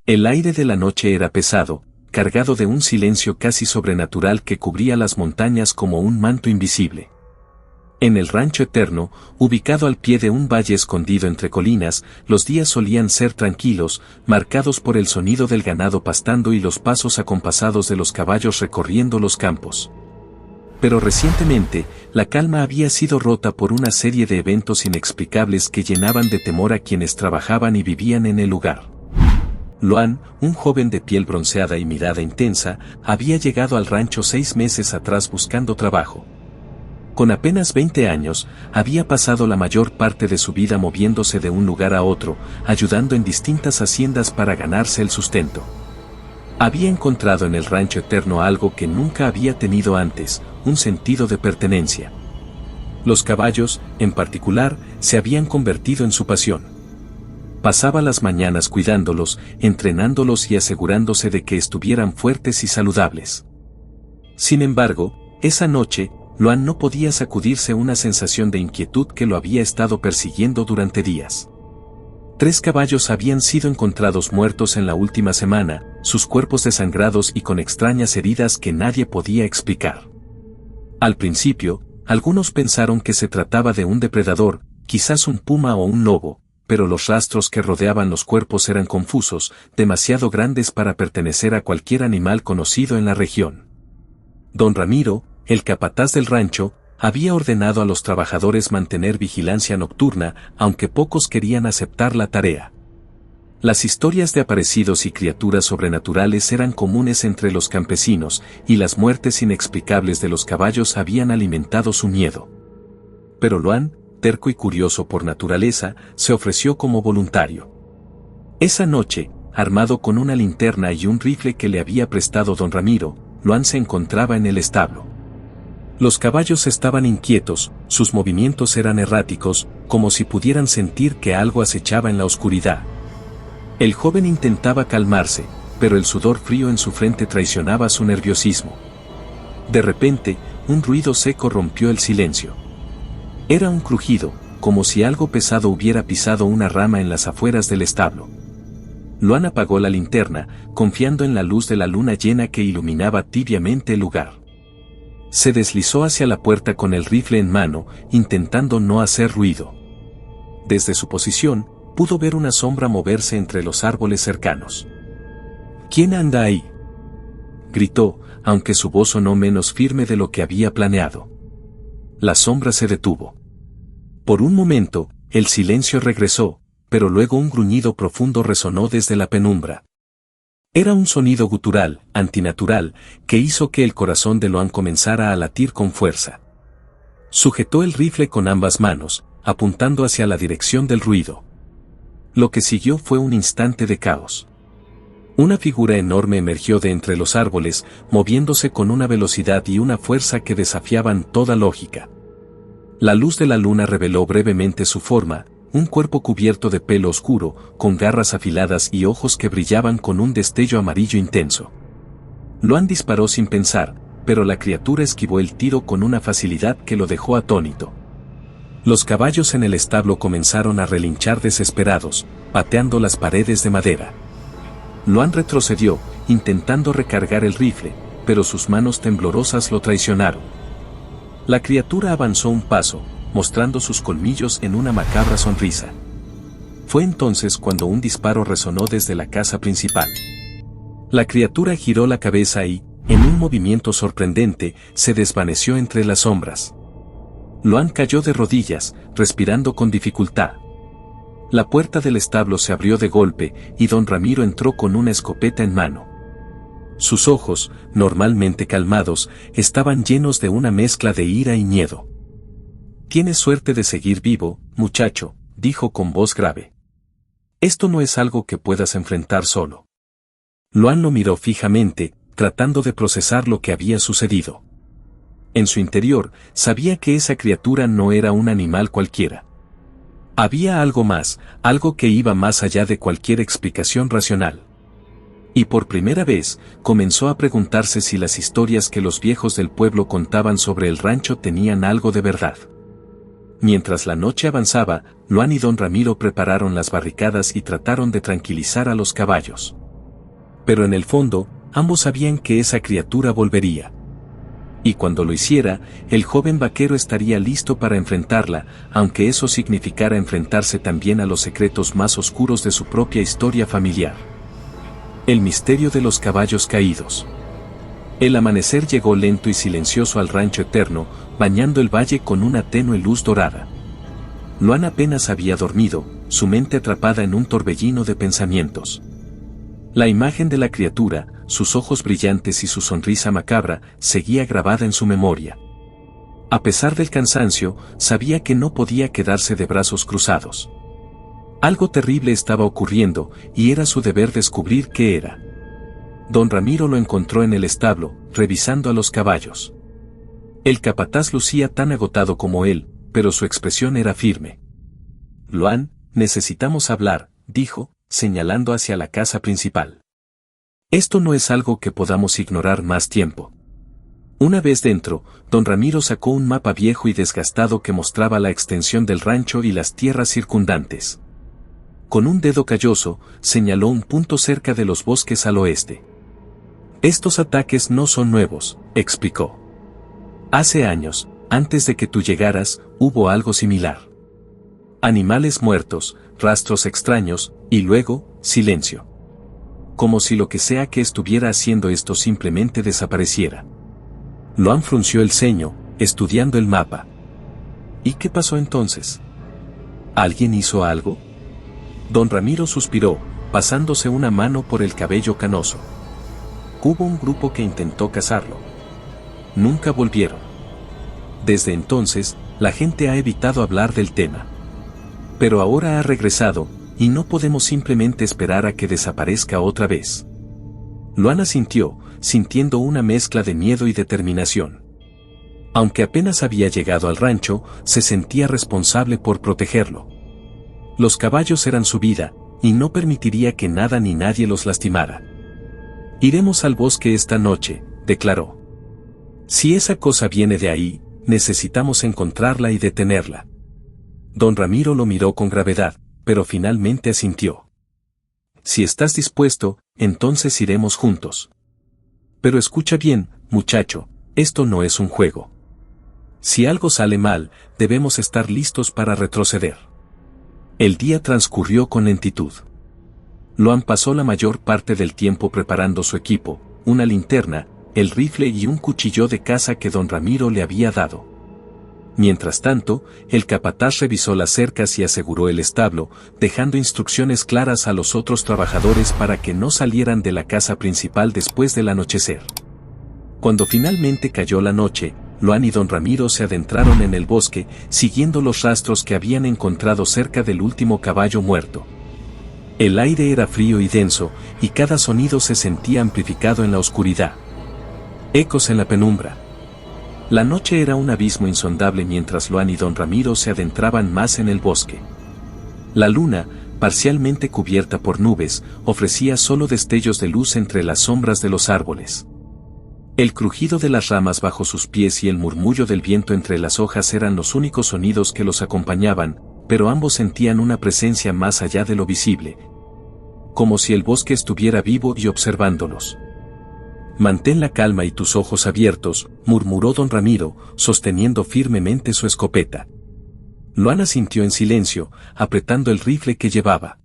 El aire de la noche era pesado, cargado de un silencio casi sobrenatural que cubría las montañas como un manto invisible. En el Rancho Eterno, ubicado al pie de un valle escondido entre colinas, los días solían ser tranquilos, marcados por el sonido del ganado pastando y los pasos acompasados de los caballos recorriendo los campos. Pero recientemente, la calma había sido rota por una serie de eventos inexplicables que llenaban de temor a quienes trabajaban y vivían en el lugar. Luan, un joven de piel bronceada y mirada intensa, había llegado al rancho 6 meses atrás buscando trabajo. Con apenas 20 años, había pasado la mayor parte de su vida moviéndose de un lugar a otro, ayudando en distintas haciendas para ganarse el sustento. Había encontrado en el Rancho Eterno algo que nunca había tenido antes, un sentido de pertenencia. Los caballos, en particular, se habían convertido en su pasión. Pasaba las mañanas cuidándolos, entrenándolos y asegurándose de que estuvieran fuertes y saludables. Sin embargo, esa noche, Luan no podía sacudirse una sensación de inquietud que lo había estado persiguiendo durante días. 3 caballos habían sido encontrados muertos en la última semana, sus cuerpos desangrados y con extrañas heridas que nadie podía explicar. Al principio, algunos pensaron que se trataba de un depredador, quizás un puma o un lobo, pero los rastros que rodeaban los cuerpos eran confusos, demasiado grandes para pertenecer a cualquier animal conocido en la región. Don Ramiro, el capataz del rancho, había ordenado a los trabajadores mantener vigilancia nocturna, aunque pocos querían aceptar la tarea. Las historias de aparecidos y criaturas sobrenaturales eran comunes entre los campesinos, y las muertes inexplicables de los caballos habían alimentado su miedo. Pero Luan, terco y curioso por naturaleza, se ofreció como voluntario. Esa noche, armado con una linterna y un rifle que le había prestado don Ramiro, Luan se encontraba en el establo. Los caballos estaban inquietos, sus movimientos eran erráticos, como si pudieran sentir que algo acechaba en la oscuridad. El joven intentaba calmarse, pero el sudor frío en su frente traicionaba su nerviosismo. De repente, un ruido seco rompió el silencio. Era un crujido, como si algo pesado hubiera pisado una rama en las afueras del establo. Luan apagó la linterna, confiando en la luz de la luna llena que iluminaba tibiamente el lugar. Se deslizó hacia la puerta con el rifle en mano, intentando no hacer ruido. Desde su posición, pudo ver una sombra moverse entre los árboles cercanos. ¿Quién anda ahí?, gritó, aunque su voz sonó menos firme de lo que había planeado. La sombra se detuvo. Por un momento, el silencio regresó, pero luego un gruñido profundo resonó desde la penumbra. Era un sonido gutural, antinatural, que hizo que el corazón de Luan comenzara a latir con fuerza. Sujetó el rifle con ambas manos, apuntando hacia la dirección del ruido. Lo que siguió fue un instante de caos. Una figura enorme emergió de entre los árboles, moviéndose con una velocidad y una fuerza que desafiaban toda lógica. La luz de la luna reveló brevemente su forma, un cuerpo cubierto de pelo oscuro, con garras afiladas y ojos que brillaban con un destello amarillo intenso. Luan disparó sin pensar, pero la criatura esquivó el tiro con una facilidad que lo dejó atónito. Los caballos en el establo comenzaron a relinchar desesperados, pateando las paredes de madera. Luan retrocedió, intentando recargar el rifle, pero sus manos temblorosas lo traicionaron. La criatura avanzó un paso, mostrando sus colmillos en una macabra sonrisa. Fue entonces cuando un disparo resonó desde la casa principal. La criatura giró la cabeza y, en un movimiento sorprendente, se desvaneció entre las sombras. Luan cayó de rodillas, respirando con dificultad. La puerta del establo se abrió de golpe, y don Ramiro entró con una escopeta en mano. Sus ojos, normalmente calmados, estaban llenos de una mezcla de ira y miedo. «Tienes suerte de seguir vivo, muchacho», dijo con voz grave. «Esto no es algo que puedas enfrentar solo». Luan lo miró fijamente, tratando de procesar lo que había sucedido. En su interior, sabía que esa criatura no era un animal cualquiera. Había algo más, algo que iba más allá de cualquier explicación racional. Y por primera vez, comenzó a preguntarse si las historias que los viejos del pueblo contaban sobre el rancho tenían algo de verdad. Mientras la noche avanzaba, Luan y don Ramiro prepararon las barricadas y trataron de tranquilizar a los caballos. Pero en el fondo, ambos sabían que esa criatura volvería. Y cuando lo hiciera, el joven vaquero estaría listo para enfrentarla, aunque eso significara enfrentarse también a los secretos más oscuros de su propia historia familiar. El misterio de los caballos caídos. El amanecer llegó lento y silencioso al rancho eterno, bañando el valle con una tenue luz dorada. Luan apenas había dormido, su mente atrapada en un torbellino de pensamientos. La imagen de la criatura, sus ojos brillantes y su sonrisa macabra, seguía grabada en su memoria. A pesar del cansancio, sabía que no podía quedarse de brazos cruzados. Algo terrible estaba ocurriendo, y era su deber descubrir qué era. Don Ramiro lo encontró en el establo, revisando a los caballos. El capataz lucía tan agotado como él, pero su expresión era firme. «Luan, necesitamos hablar», dijo, señalando hacia la casa principal. «Esto no es algo que podamos ignorar más tiempo». Una vez dentro, don Ramiro sacó un mapa viejo y desgastado que mostraba la extensión del rancho y las tierras circundantes. Con un dedo calloso, señaló un punto cerca de los bosques al oeste. «Estos ataques no son nuevos», explicó. «Hace años, antes de que tú llegaras, hubo algo similar. Animales muertos, rastros extraños, y luego, silencio. Como si lo que sea que estuviera haciendo esto simplemente desapareciera». Luan frunció el ceño, estudiando el mapa. «¿Y qué pasó entonces? ¿Alguien hizo algo?». Don Ramiro suspiró, pasándose una mano por el cabello canoso. «Hubo un grupo que intentó cazarlo. Nunca volvieron. Desde entonces, la gente ha evitado hablar del tema. Pero ahora ha regresado, y no podemos simplemente esperar a que desaparezca otra vez». Luan asintió, sintiendo una mezcla de miedo y determinación. Aunque apenas había llegado al rancho, se sentía responsable por protegerlo. Los caballos eran su vida, y no permitiría que nada ni nadie los lastimara. «Iremos al bosque esta noche», declaró. «Si esa cosa viene de ahí, necesitamos encontrarla y detenerla». Don Ramiro lo miró con gravedad, pero finalmente asintió. «Si estás dispuesto, entonces iremos juntos. Pero escucha bien, muchacho, esto no es un juego. Si algo sale mal, debemos estar listos para retroceder». El día transcurrió con lentitud. Luan pasó la mayor parte del tiempo preparando su equipo, una linterna, el rifle y un cuchillo de caza que don Ramiro le había dado. Mientras tanto, el capataz revisó las cercas y aseguró el establo, dejando instrucciones claras a los otros trabajadores para que no salieran de la casa principal después del anochecer. Cuando finalmente cayó la noche, Luan y don Ramiro se adentraron en el bosque, siguiendo los rastros que habían encontrado cerca del último caballo muerto. El aire era frío y denso, y cada sonido se sentía amplificado en la oscuridad. Ecos en la penumbra. La noche era un abismo insondable mientras Luan y don Ramiro se adentraban más en el bosque. La luna, parcialmente cubierta por nubes, ofrecía solo destellos de luz entre las sombras de los árboles. El crujido de las ramas bajo sus pies y el murmullo del viento entre las hojas eran los únicos sonidos que los acompañaban, pero ambos sentían una presencia más allá de lo visible. Como si el bosque estuviera vivo y observándolos. «Mantén la calma y tus ojos abiertos», murmuró don Ramiro, sosteniendo firmemente su escopeta. Luan asintió en silencio, apretando el rifle que llevaba.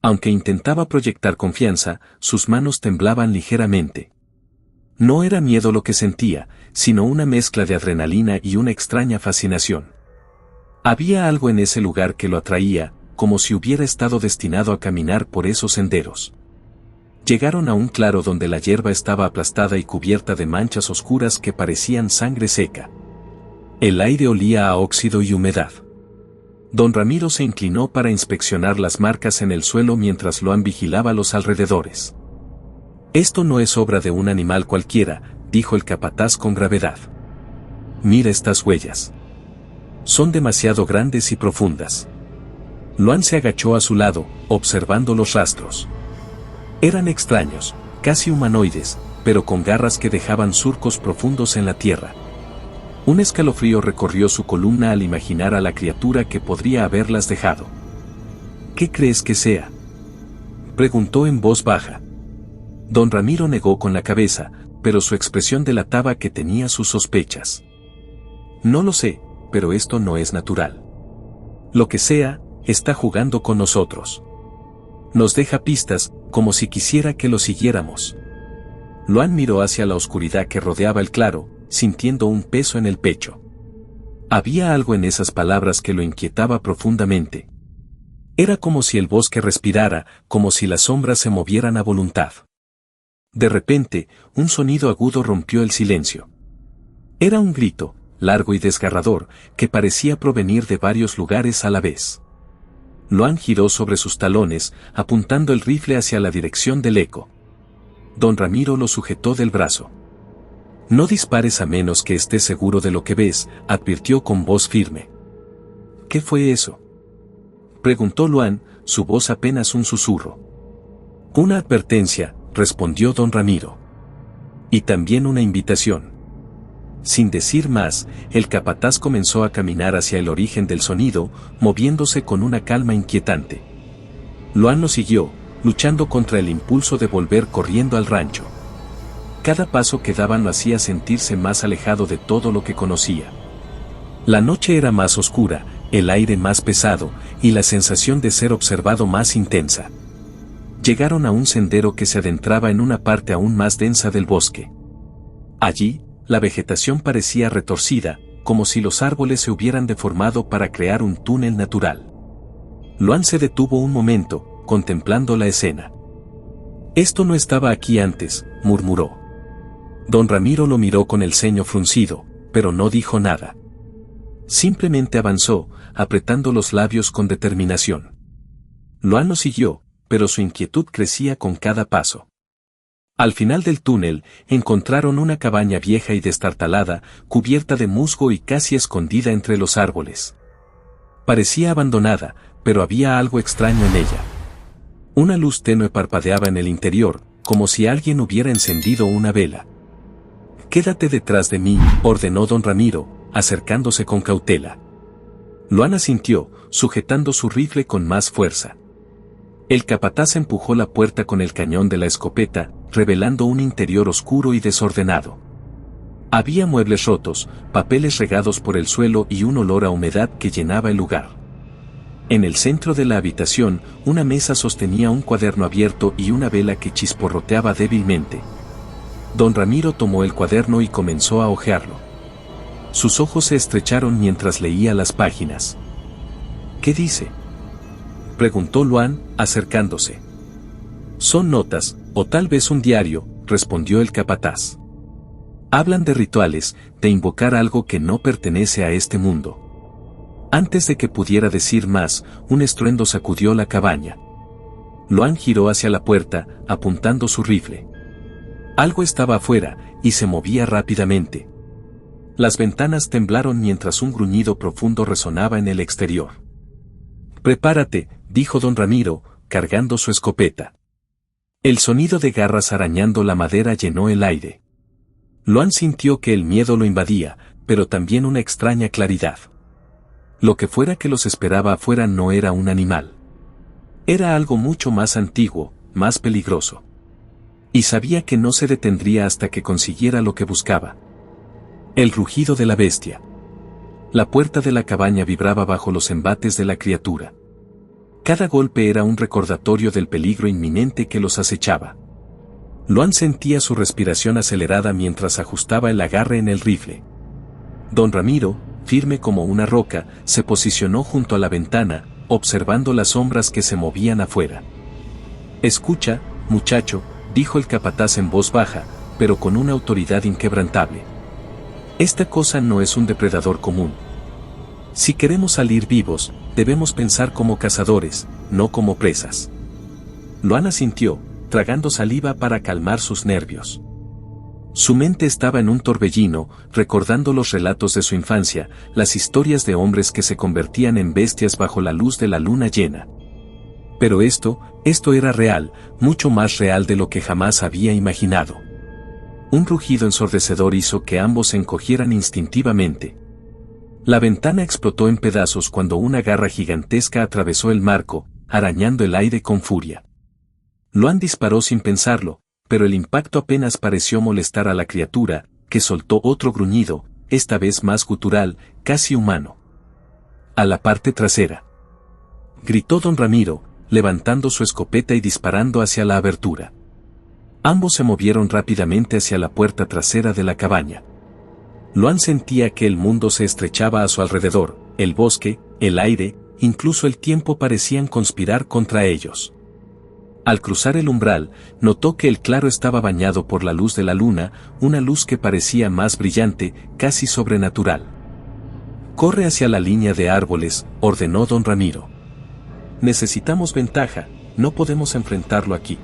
Aunque intentaba proyectar confianza, sus manos temblaban ligeramente. No era miedo lo que sentía, sino una mezcla de adrenalina y una extraña fascinación. Había algo en ese lugar que lo atraía, como si hubiera estado destinado a caminar por esos senderos. Llegaron a un claro donde la hierba estaba aplastada y cubierta de manchas oscuras que parecían sangre seca. El aire olía a óxido y humedad. Don Ramiro se inclinó para inspeccionar las marcas en el suelo mientras Luan vigilaba los alrededores. «Esto no es obra de un animal cualquiera», dijo el capataz con gravedad. «Mira estas huellas. Son demasiado grandes y profundas». Luan se agachó a su lado, observando los rastros. Eran extraños, casi humanoides, pero con garras que dejaban surcos profundos en la tierra. Un escalofrío recorrió su columna al imaginar a la criatura que podría haberlas dejado. «¿Qué crees que sea?», preguntó en voz baja. Don Ramiro negó con la cabeza, pero su expresión delataba que tenía sus sospechas. No lo sé, pero esto no es natural. Lo que sea, está jugando con nosotros. Nos deja pistas, como si quisiera que lo siguiéramos. Luan miró hacia la oscuridad que rodeaba el claro, sintiendo un peso en el pecho. Había algo en esas palabras que lo inquietaba profundamente. Era como si el bosque respirara, como si las sombras se movieran a voluntad. De repente, un sonido agudo rompió el silencio. Era un grito, largo y desgarrador, que parecía provenir de varios lugares a la vez. Luan giró sobre sus talones, apuntando el rifle hacia la dirección del eco. Don Ramiro lo sujetó del brazo. No dispares a menos que estés seguro de lo que ves, advirtió con voz firme. ¿Qué fue eso?, preguntó Luan, su voz apenas un susurro. Una advertencia, respondió don Ramiro. Y también una invitación. Sin decir más, el capataz comenzó a caminar hacia el origen del sonido, moviéndose con una calma inquietante. Luan lo siguió, luchando contra el impulso de volver corriendo al rancho. Cada paso que daban lo hacía sentirse más alejado de todo lo que conocía. La noche era más oscura, el aire más pesado, y la sensación de ser observado más intensa. Llegaron a un sendero que se adentraba en una parte aún más densa del bosque. Allí, la vegetación parecía retorcida, como si los árboles se hubieran deformado para crear un túnel natural. Luan se detuvo un momento, contemplando la escena. Esto no estaba aquí antes, murmuró. Don Ramiro lo miró con el ceño fruncido, pero no dijo nada. Simplemente avanzó, apretando los labios con determinación. Luan lo siguió, pero su inquietud crecía con cada paso. Al final del túnel, encontraron una cabaña vieja y destartalada, cubierta de musgo y casi escondida entre los árboles. Parecía abandonada, pero había algo extraño en ella. Una luz tenue parpadeaba en el interior, como si alguien hubiera encendido una vela. «Quédate detrás de mí», ordenó don Ramiro, acercándose con cautela. Luan asintió, sujetando su rifle con más fuerza. El capataz empujó la puerta con el cañón de la escopeta, revelando un interior oscuro y desordenado. Había muebles rotos, papeles regados por el suelo y un olor a humedad que llenaba el lugar. En el centro de la habitación, una mesa sostenía un cuaderno abierto y una vela que chisporroteaba débilmente. Don Ramiro tomó el cuaderno y comenzó a hojearlo. Sus ojos se estrecharon mientras leía las páginas. «¿Qué dice?», preguntó Luan, acercándose. «Son notas, o tal vez un diario», respondió el capataz. «Hablan de rituales, de invocar algo que no pertenece a este mundo». Antes de que pudiera decir más, un estruendo sacudió la cabaña. Luan giró hacia la puerta, apuntando su rifle. Algo estaba afuera, y se movía rápidamente. Las ventanas temblaron mientras un gruñido profundo resonaba en el exterior. «Prepárate», dijo don Ramiro, cargando su escopeta. El sonido de garras arañando la madera llenó el aire. Luan sintió que el miedo lo invadía, pero también una extraña claridad. Lo que fuera que los esperaba afuera no era un animal. Era algo mucho más antiguo, más peligroso. Y sabía que no se detendría hasta que consiguiera lo que buscaba. El rugido de la bestia. La puerta de la cabaña vibraba bajo los embates de la criatura. Cada golpe era un recordatorio del peligro inminente que los acechaba. Luan sentía su respiración acelerada mientras ajustaba el agarre en el rifle. Don Ramiro, firme como una roca, se posicionó junto a la ventana, observando las sombras que se movían afuera. «Escucha, muchacho», dijo el capataz en voz baja, pero con una autoridad inquebrantable. «Esta cosa no es un depredador común. Si queremos salir vivos, debemos pensar como cazadores, no como presas». Luan asintió, tragando saliva para calmar sus nervios. Su mente estaba en un torbellino, recordando los relatos de su infancia, las historias de hombres que se convertían en bestias bajo la luz de la luna llena. Pero esto era real, mucho más real de lo que jamás había imaginado. Un rugido ensordecedor hizo que ambos se encogieran instintivamente. La ventana explotó en pedazos cuando una garra gigantesca atravesó el marco, arañando el aire con furia. Luan disparó sin pensarlo, pero el impacto apenas pareció molestar a la criatura, que soltó otro gruñido, esta vez más gutural, casi humano. A la parte trasera, gritó don Ramiro, levantando su escopeta y disparando hacia la abertura. Ambos se movieron rápidamente hacia la puerta trasera de la cabaña. Luan sentía que el mundo se estrechaba a su alrededor, el bosque, el aire, incluso el tiempo parecían conspirar contra ellos. Al cruzar el umbral, notó que el claro estaba bañado por la luz de la luna, una luz que parecía más brillante, casi sobrenatural. «Corre hacia la línea de árboles», ordenó don Ramiro. «Necesitamos ventaja, no podemos enfrentarlo aquí».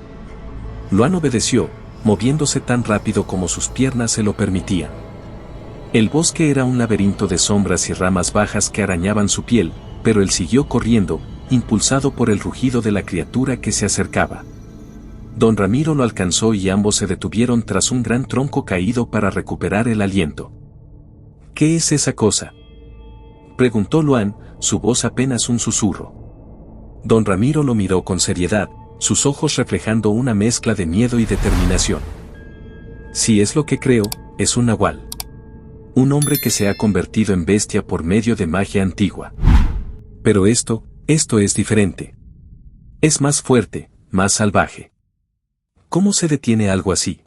Luan obedeció, moviéndose tan rápido como sus piernas se lo permitían. El bosque era un laberinto de sombras y ramas bajas que arañaban su piel, pero él siguió corriendo, impulsado por el rugido de la criatura que se acercaba. Don Ramiro lo alcanzó y ambos se detuvieron tras un gran tronco caído para recuperar el aliento. «¿Qué es esa cosa?», preguntó Luan, su voz apenas un susurro. Don Ramiro lo miró con seriedad, sus ojos reflejando una mezcla de miedo y determinación. «Si es lo que creo, es un nahual. Un hombre que se ha convertido en bestia por medio de magia antigua. Pero esto es diferente. Es más fuerte, más salvaje». «¿Cómo se detiene algo así?»,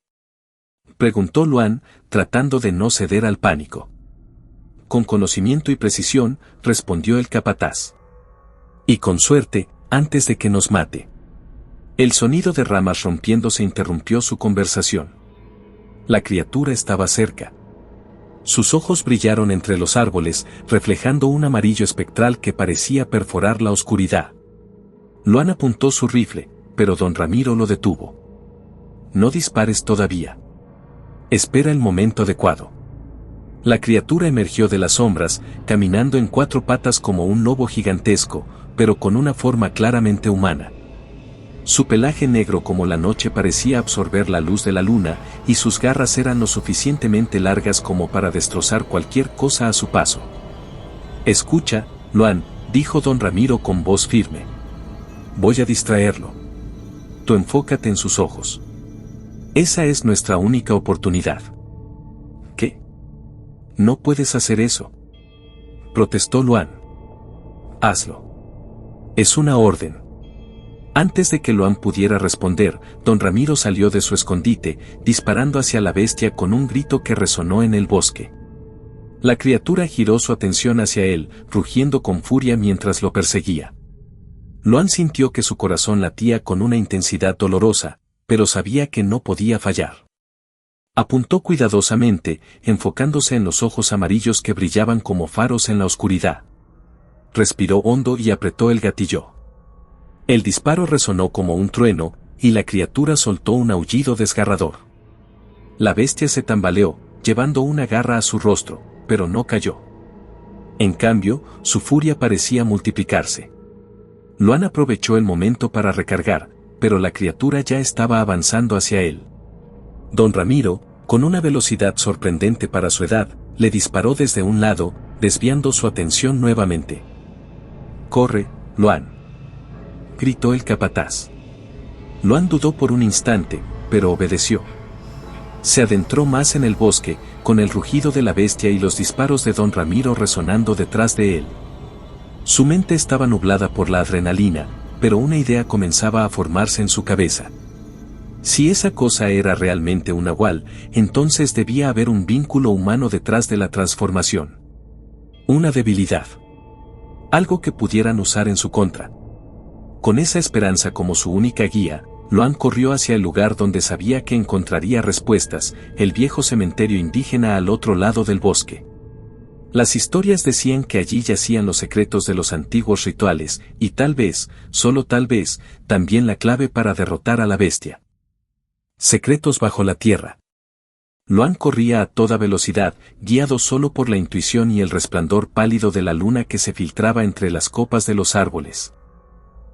preguntó Luan, tratando de no ceder al pánico. «Con conocimiento y precisión», respondió el capataz. «Y con suerte, antes de que nos mate». El sonido de ramas rompiéndose interrumpió su conversación. La criatura estaba cerca. Sus ojos brillaron entre los árboles, reflejando un amarillo espectral que parecía perforar la oscuridad. Luan apuntó su rifle, pero don Ramiro lo detuvo. «No dispares todavía. Espera el momento adecuado». La criatura emergió de las sombras, caminando en cuatro patas como un lobo gigantesco, pero con una forma claramente humana. Su pelaje negro como la noche parecía absorber la luz de la luna, y sus garras eran lo suficientemente largas como para destrozar cualquier cosa a su paso. «Escucha, Luan», dijo don Ramiro con voz firme. «Voy a distraerlo. Tú enfócate en sus ojos. Esa es nuestra única oportunidad». «¿Qué? No puedes hacer eso», protestó Luan. «Hazlo. Es una orden». Antes de que Luan pudiera responder, don Ramiro salió de su escondite, disparando hacia la bestia con un grito que resonó en el bosque. La criatura giró su atención hacia él, rugiendo con furia mientras lo perseguía. Luan sintió que su corazón latía con una intensidad dolorosa, pero sabía que no podía fallar. Apuntó cuidadosamente, enfocándose en los ojos amarillos que brillaban como faros en la oscuridad. Respiró hondo y apretó el gatillo. El disparo resonó como un trueno, y la criatura soltó un aullido desgarrador. La bestia se tambaleó, llevando una garra a su rostro, pero no cayó. En cambio, su furia parecía multiplicarse. Luan aprovechó el momento para recargar, pero la criatura ya estaba avanzando hacia él. Don Ramiro, con una velocidad sorprendente para su edad, le disparó desde un lado, desviando su atención nuevamente. «Corre, Luan», gritó el capataz. Luan dudó por un instante, pero obedeció. Se adentró más en el bosque, con el rugido de la bestia y los disparos de don Ramiro resonando detrás de él. Su mente estaba nublada por la adrenalina, pero una idea comenzaba a formarse en su cabeza. Si esa cosa era realmente un nahual, entonces debía haber un vínculo humano detrás de la transformación. Una debilidad. Algo que pudieran usar en su contra. Con esa esperanza como su única guía, Luan corrió hacia el lugar donde sabía que encontraría respuestas, el viejo cementerio indígena al otro lado del bosque. Las historias decían que allí yacían los secretos de los antiguos rituales, y tal vez, solo tal vez, también la clave para derrotar a la bestia. Secretos bajo la tierra. Luan corría a toda velocidad, guiado solo por la intuición y el resplandor pálido de la luna que se filtraba entre las copas de los árboles.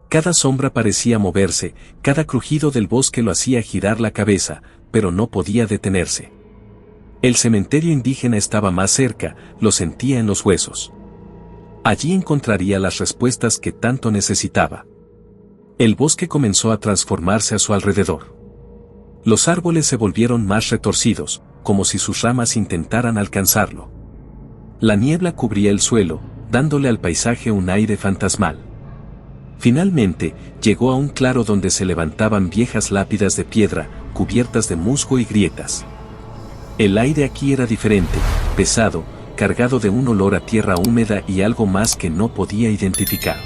Cada sombra parecía moverse, cada crujido del bosque lo hacía girar la cabeza, pero no podía detenerse. El cementerio indígena estaba más cerca, lo sentía en los huesos. Allí encontraría las respuestas que tanto necesitaba. El bosque comenzó a transformarse a su alrededor. Los árboles se volvieron más retorcidos, como si sus ramas intentaran alcanzarlo. La niebla cubría el suelo, dándole al paisaje un aire fantasmal. Finalmente, llegó a un claro donde se levantaban viejas lápidas de piedra, cubiertas de musgo y grietas. El aire aquí era diferente, pesado, cargado de un olor a tierra húmeda y algo más que no podía identificar.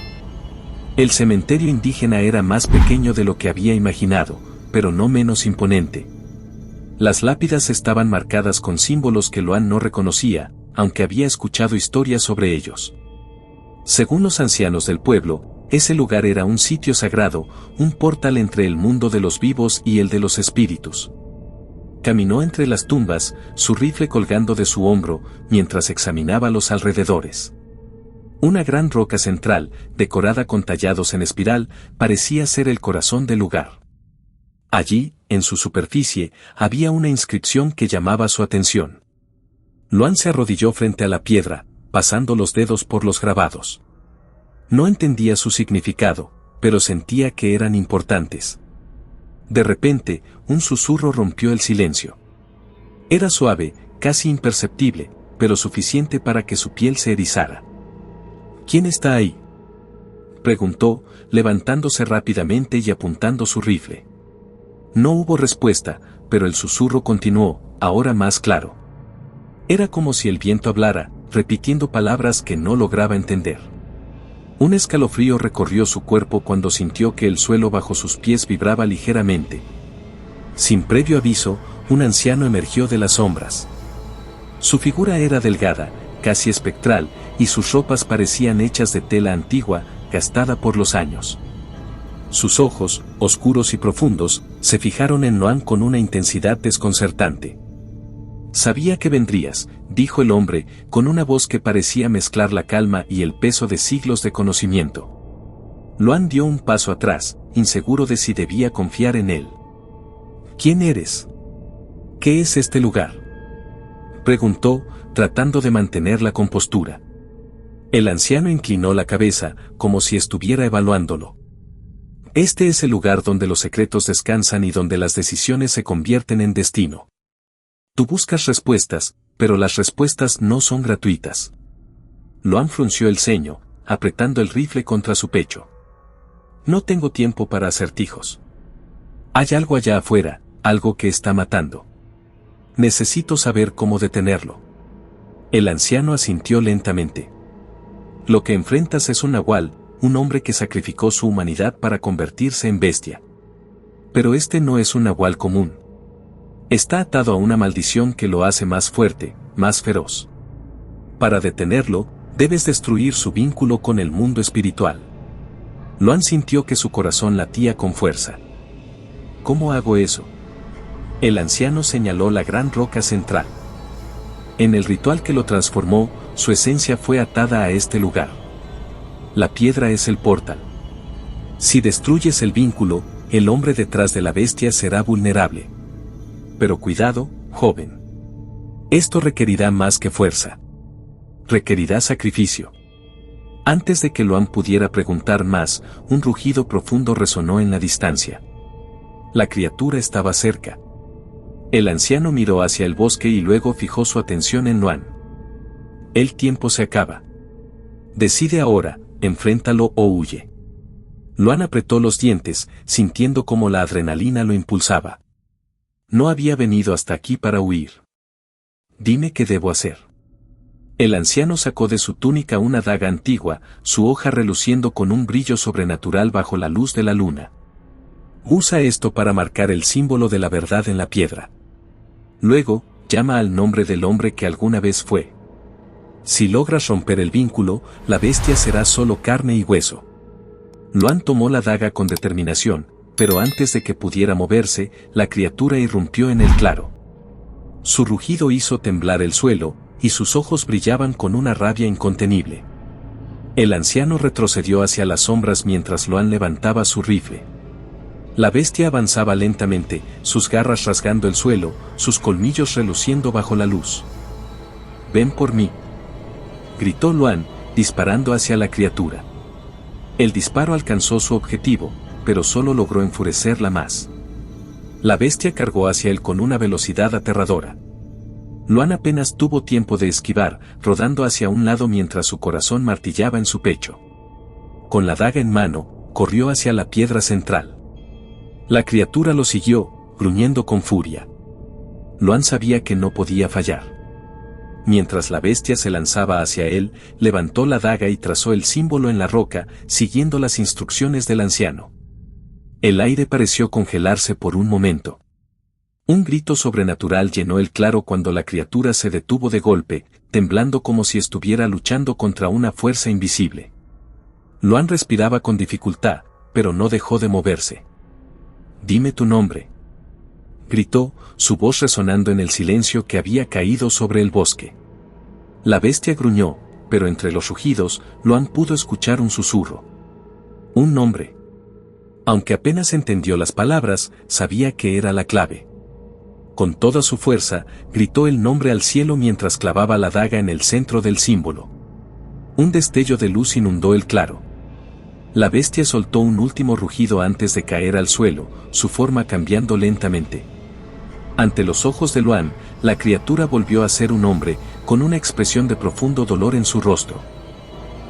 El cementerio indígena era más pequeño de lo que había imaginado, pero no menos imponente. Las lápidas estaban marcadas con símbolos que Luan no reconocía, aunque había escuchado historias sobre ellos. Según los ancianos del pueblo, ese lugar era un sitio sagrado, un portal entre el mundo de los vivos y el de los espíritus. Caminó entre las tumbas, su rifle colgando de su hombro, mientras examinaba los alrededores. Una gran roca central, decorada con tallados en espiral, parecía ser el corazón del lugar. Allí, en su superficie, había una inscripción que llamaba su atención. Luan se arrodilló frente a la piedra, pasando los dedos por los grabados. No entendía su significado, pero sentía que eran importantes. De repente, un susurro rompió el silencio. Era suave, casi imperceptible, pero suficiente para que su piel se erizara. ¿Quién está ahí?, preguntó, levantándose rápidamente y apuntando su rifle. No hubo respuesta, pero el susurro continuó, ahora más claro. Era como si el viento hablara, repitiendo palabras que no lograba entender. Un escalofrío recorrió su cuerpo cuando sintió que el suelo bajo sus pies vibraba ligeramente. Sin previo aviso, un anciano emergió de las sombras. Su figura era delgada, casi espectral, y sus ropas parecían hechas de tela antigua, gastada por los años. Sus ojos, oscuros y profundos, se fijaron en Luan con una intensidad desconcertante. «Sabía que vendrías», dijo el hombre, con una voz que parecía mezclar la calma y el peso de siglos de conocimiento. Luan dio un paso atrás, inseguro de si debía confiar en él. «¿Quién eres? ¿Qué es este lugar?», preguntó, tratando de mantener la compostura. El anciano inclinó la cabeza, como si estuviera evaluándolo. «Este es el lugar donde los secretos descansan y donde las decisiones se convierten en destino. Tú buscas respuestas, pero las respuestas no son gratuitas». Luan frunció el ceño, apretando el rifle contra su pecho. «No tengo tiempo para acertijos. Hay algo allá afuera, algo que está matando. Necesito saber cómo detenerlo». El anciano asintió lentamente. «Lo que enfrentas es un nahual, un hombre que sacrificó su humanidad para convertirse en bestia. Pero este no es un nahual común. Está atado a una maldición que lo hace más fuerte, más feroz. Para detenerlo, debes destruir su vínculo con el mundo espiritual». Luan sintió que su corazón latía con fuerza. «¿Cómo hago eso?». El anciano señaló la gran roca central. En el ritual que lo transformó, su esencia fue atada a este lugar. La piedra es el portal. Si destruyes el vínculo, el hombre detrás de la bestia será vulnerable. Pero cuidado, joven. Esto requerirá más que fuerza. Requerirá sacrificio. Antes de que Luan pudiera preguntar más, un rugido profundo resonó en la distancia. La criatura estaba cerca. El anciano miró hacia el bosque y luego fijó su atención en Luan. «El tiempo se acaba. Decide ahora, enfréntalo o huye». Luan apretó los dientes, sintiendo cómo la adrenalina lo impulsaba. No había venido hasta aquí para huir. «Dime qué debo hacer». El anciano sacó de su túnica una daga antigua, su hoja reluciendo con un brillo sobrenatural bajo la luz de la luna. «Usa esto para marcar el símbolo de la verdad en la piedra. Luego, llama al nombre del hombre que alguna vez fue. Si logras romper el vínculo, la bestia será solo carne y hueso». Luan tomó la daga con determinación, pero antes de que pudiera moverse, la criatura irrumpió en el claro. Su rugido hizo temblar el suelo, y sus ojos brillaban con una rabia incontenible. El anciano retrocedió hacia las sombras mientras Luan levantaba su rifle. La bestia avanzaba lentamente, sus garras rasgando el suelo, sus colmillos reluciendo bajo la luz. «Ven por mí», gritó Luan, disparando hacia la criatura. El disparo alcanzó su objetivo, pero solo logró enfurecerla más. La bestia cargó hacia él con una velocidad aterradora. Luan apenas tuvo tiempo de esquivar, rodando hacia un lado mientras su corazón martillaba en su pecho. Con la daga en mano, corrió hacia la piedra central. La criatura lo siguió, gruñendo con furia. Luan sabía que no podía fallar. Mientras la bestia se lanzaba hacia él, levantó la daga y trazó el símbolo en la roca, siguiendo las instrucciones del anciano. El aire pareció congelarse por un momento. Un grito sobrenatural llenó el claro cuando la criatura se detuvo de golpe, temblando como si estuviera luchando contra una fuerza invisible. Luan respiraba con dificultad, pero no dejó de moverse. «Dime tu nombre», gritó, su voz resonando en el silencio que había caído sobre el bosque. La bestia gruñó, pero entre los rugidos, Luan pudo escuchar un susurro. Un nombre. Aunque apenas entendió las palabras, sabía que era la clave. Con toda su fuerza, gritó el nombre al cielo mientras clavaba la daga en el centro del símbolo. Un destello de luz inundó el claro. La bestia soltó un último rugido antes de caer al suelo, su forma cambiando lentamente. Ante los ojos de Luan, la criatura volvió a ser un hombre, con una expresión de profundo dolor en su rostro.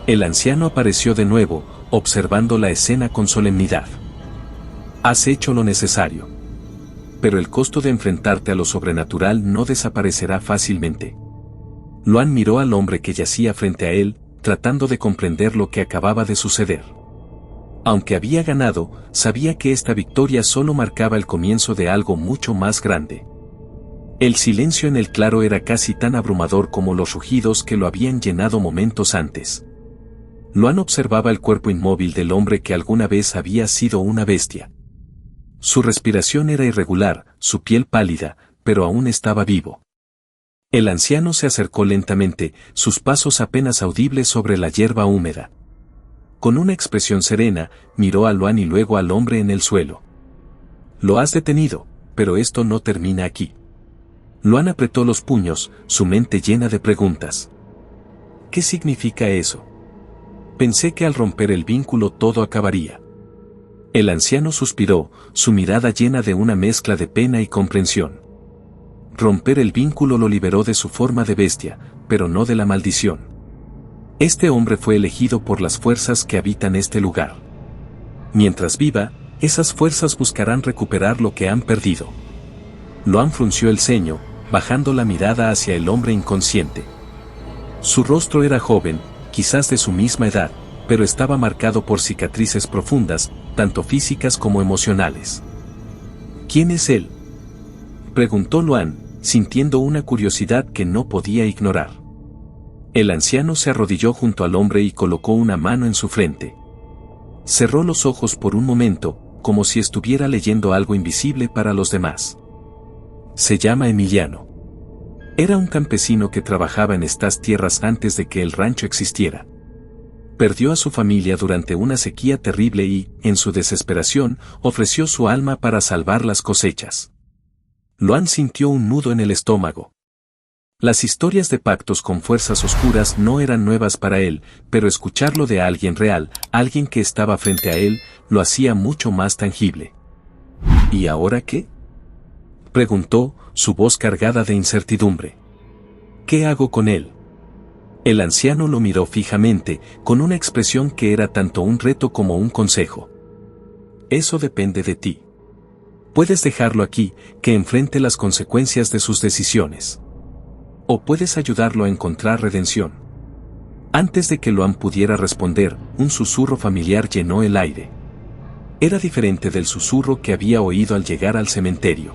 El anciano apareció de nuevo, observando la escena con solemnidad. «Has hecho lo necesario. Pero el costo de enfrentarte a lo sobrenatural no desaparecerá fácilmente». Luan miró al hombre que yacía frente a él, tratando de comprender lo que acababa de suceder. Aunque había ganado, sabía que esta victoria solo marcaba el comienzo de algo mucho más grande. El silencio en el claro era casi tan abrumador como los rugidos que lo habían llenado momentos antes. Luan observaba el cuerpo inmóvil del hombre que alguna vez había sido una bestia. Su respiración era irregular, su piel pálida, pero aún estaba vivo. El anciano se acercó lentamente, sus pasos apenas audibles sobre la hierba húmeda. Con una expresión serena, miró a Luan y luego al hombre en el suelo. «Lo has detenido, pero esto no termina aquí». Luan apretó los puños, su mente llena de preguntas. «¿Qué significa eso? Pensé que al romper el vínculo todo acabaría». El anciano suspiró, su mirada llena de una mezcla de pena y comprensión. Romper el vínculo lo liberó de su forma de bestia, pero no de la maldición. Este hombre fue elegido por las fuerzas que habitan este lugar. Mientras viva, esas fuerzas buscarán recuperar lo que han perdido. Luan frunció el ceño, bajando la mirada hacia el hombre inconsciente. Su rostro era joven, quizás de su misma edad, pero estaba marcado por cicatrices profundas, tanto físicas como emocionales. «¿Quién es él?», preguntó Luan, sintiendo una curiosidad que no podía ignorar. El anciano se arrodilló junto al hombre y colocó una mano en su frente. Cerró los ojos por un momento, como si estuviera leyendo algo invisible para los demás. «Se llama Emiliano. Era un campesino que trabajaba en estas tierras antes de que el rancho existiera. Perdió a su familia durante una sequía terrible y, en su desesperación, ofreció su alma para salvar las cosechas». Luan sintió un nudo en el estómago. Las historias de pactos con fuerzas oscuras no eran nuevas para él, pero escucharlo de alguien real, alguien que estaba frente a él, lo hacía mucho más tangible. «¿Y ahora qué?», preguntó, su voz cargada de incertidumbre. «¿Qué hago con él?». El anciano lo miró fijamente, con una expresión que era tanto un reto como un consejo. «Eso depende de ti. Puedes dejarlo aquí, que enfrente las consecuencias de sus decisiones. O puedes ayudarlo a encontrar redención». Antes de que Luan pudiera responder, un susurro familiar llenó el aire. Era diferente del susurro que había oído al llegar al cementerio.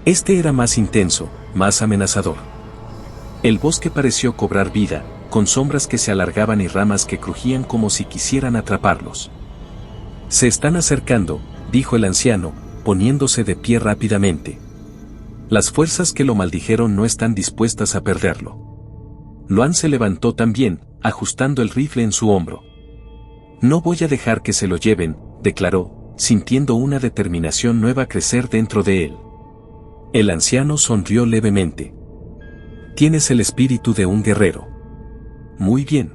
Este era más intenso, más amenazador. El bosque pareció cobrar vida, con sombras que se alargaban y ramas que crujían como si quisieran atraparlos. «Se están acercando», dijo el anciano, poniéndose de pie rápidamente. «Las fuerzas que lo maldijeron no están dispuestas a perderlo». Luan se levantó también, ajustando el rifle en su hombro. «No voy a dejar que se lo lleven», declaró, sintiendo una determinación nueva crecer dentro de él. El anciano sonrió levemente. «Tienes el espíritu de un guerrero. Muy bien.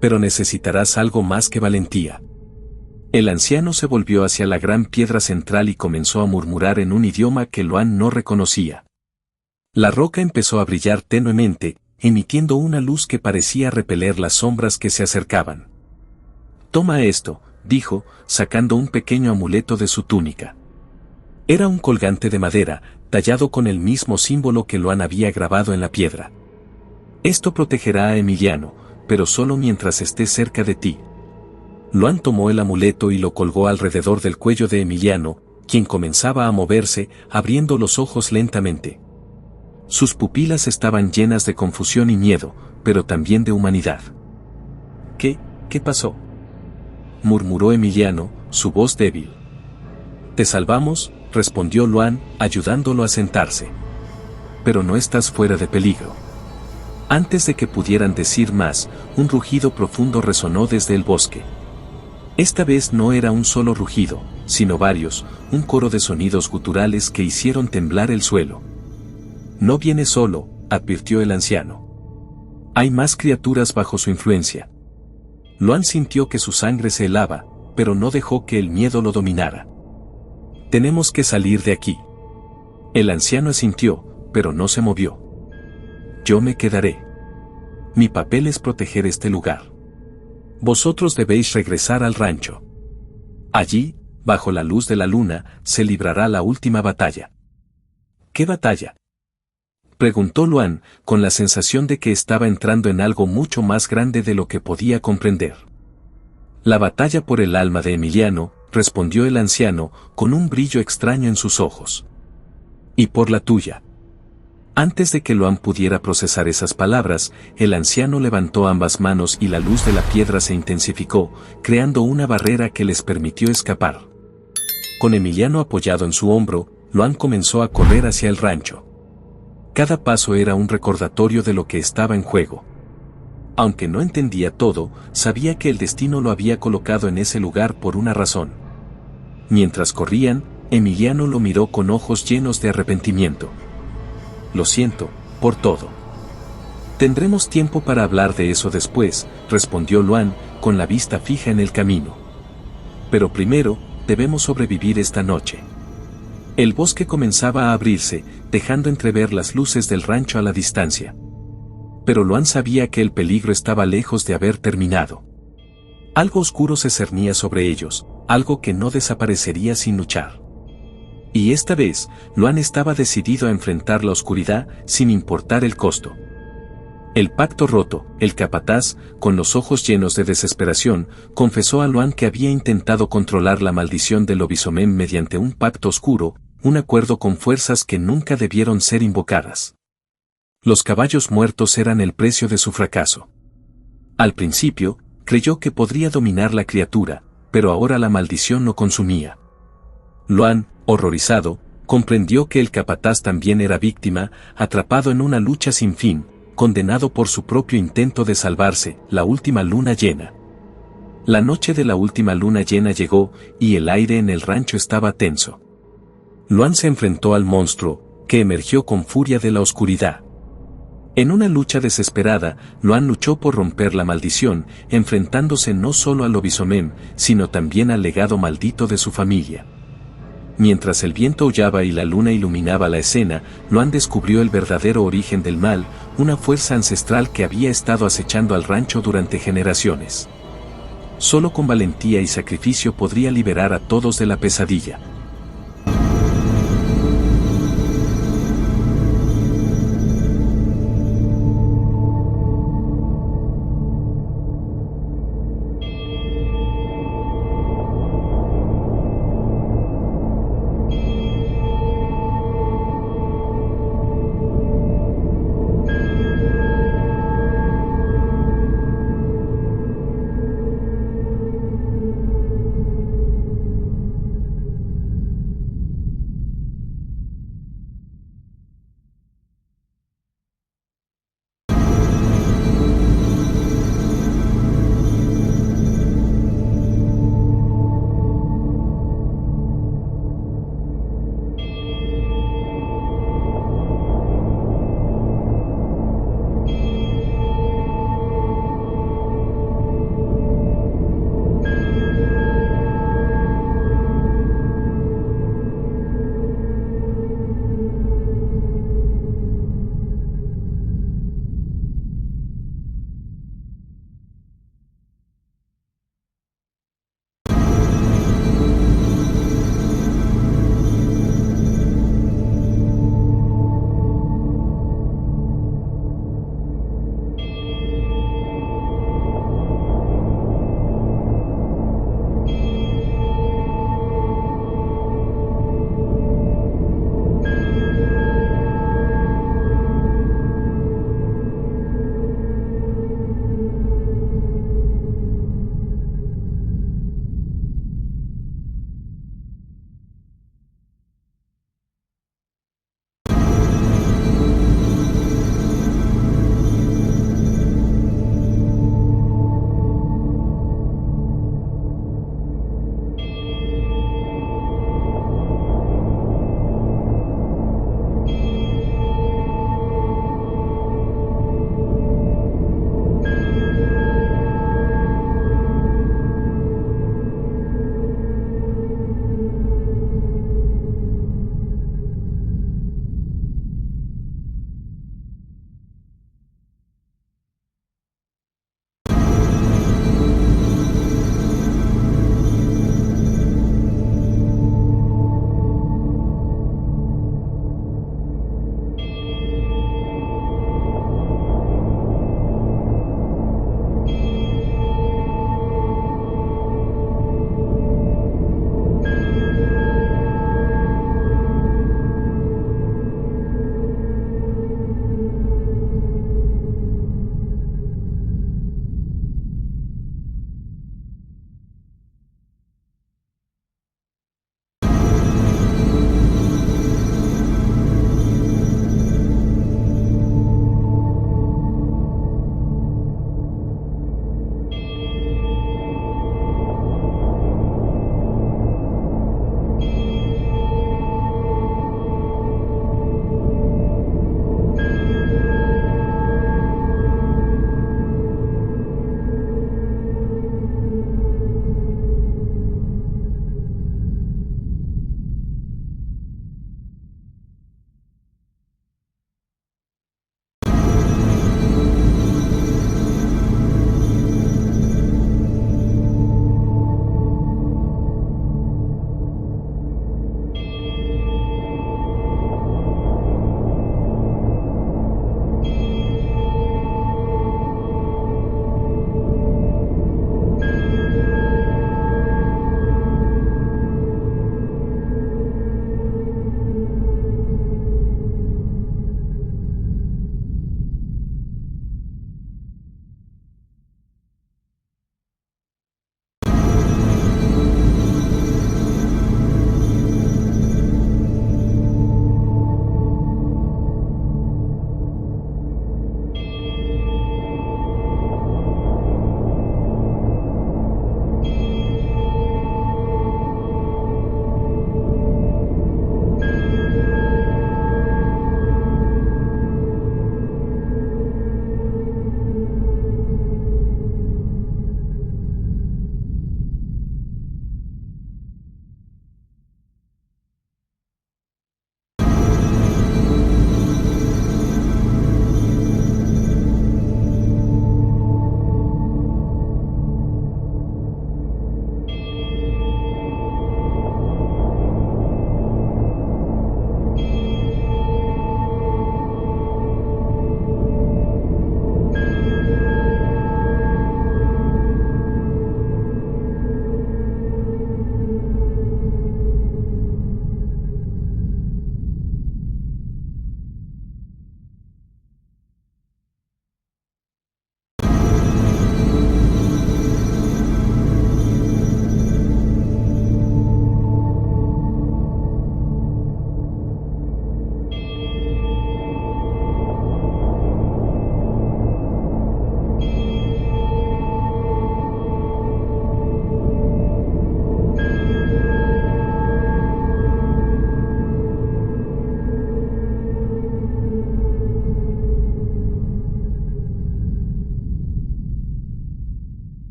Pero necesitarás algo más que valentía». El anciano se volvió hacia la gran piedra central y comenzó a murmurar en un idioma que Luan no reconocía. La roca empezó a brillar tenuemente, emitiendo una luz que parecía repeler las sombras que se acercaban. «Toma esto», dijo, sacando un pequeño amuleto de su túnica. Era un colgante de madera, tallado con el mismo símbolo que Luan había grabado en la piedra. «Esto protegerá a Emiliano, pero solo mientras esté cerca de ti». Luan tomó el amuleto y lo colgó alrededor del cuello de Emiliano, quien comenzaba a moverse, abriendo los ojos lentamente. Sus pupilas estaban llenas de confusión y miedo, pero también de humanidad. ¿Qué pasó?», murmuró Emiliano, su voz débil. «Te salvamos», respondió Luan, ayudándolo a sentarse. «Pero no estás fuera de peligro». Antes de que pudieran decir más, un rugido profundo resonó desde el bosque. Esta vez no era un solo rugido, sino varios, un coro de sonidos guturales que hicieron temblar el suelo. «No viene solo», advirtió el anciano. «Hay más criaturas bajo su influencia». Luan sintió que su sangre se helaba, pero no dejó que el miedo lo dominara. «Tenemos que salir de aquí». El anciano asintió, pero no se movió. «Yo me quedaré. Mi papel es proteger este lugar. Vosotros debéis regresar al rancho. Allí, bajo la luz de la luna, se librará la última batalla». «¿Qué batalla?», preguntó Luan, con la sensación de que estaba entrando en algo mucho más grande de lo que podía comprender. «La batalla por el alma de Emiliano», respondió el anciano, con un brillo extraño en sus ojos. «Y por la tuya». Antes de que Luan pudiera procesar esas palabras, el anciano levantó ambas manos y la luz de la piedra se intensificó, creando una barrera que les permitió escapar. Con Emiliano apoyado en su hombro, Luan comenzó a correr hacia el rancho. Cada paso era un recordatorio de lo que estaba en juego. Aunque no entendía todo, sabía que el destino lo había colocado en ese lugar por una razón. Mientras corrían, Emiliano lo miró con ojos llenos de arrepentimiento. «Lo siento, por todo». «Tendremos tiempo para hablar de eso después», respondió Luan, con la vista fija en el camino. «Pero primero, debemos sobrevivir esta noche». El bosque comenzaba a abrirse, dejando entrever las luces del rancho a la distancia. Pero Luan sabía que el peligro estaba lejos de haber terminado. Algo oscuro se cernía sobre ellos, algo que no desaparecería sin luchar. Y esta vez, Luan estaba decidido a enfrentar la oscuridad sin importar el costo. El pacto roto, el capataz, con los ojos llenos de desesperación, confesó a Luan que había intentado controlar la maldición del lobisomén mediante un pacto oscuro, un acuerdo con fuerzas que nunca debieron ser invocadas. Los caballos muertos eran el precio de su fracaso. Al principio, creyó que podría dominar la criatura, pero ahora la maldición lo consumía. Luan, horrorizado, comprendió que el capataz también era víctima, atrapado en una lucha sin fin, condenado por su propio intento de salvarse. La última luna llena. La noche de la última luna llena llegó, y el aire en el rancho estaba tenso. Luan se enfrentó al monstruo, que emergió con furia de la oscuridad. En una lucha desesperada, Luan luchó por romper la maldición, enfrentándose no solo al lobisomén, sino también al legado maldito de su familia. Mientras el viento aullaba y la luna iluminaba la escena, Luan descubrió el verdadero origen del mal, una fuerza ancestral que había estado acechando al rancho durante generaciones. Solo con valentía y sacrificio podría liberar a todos de la pesadilla.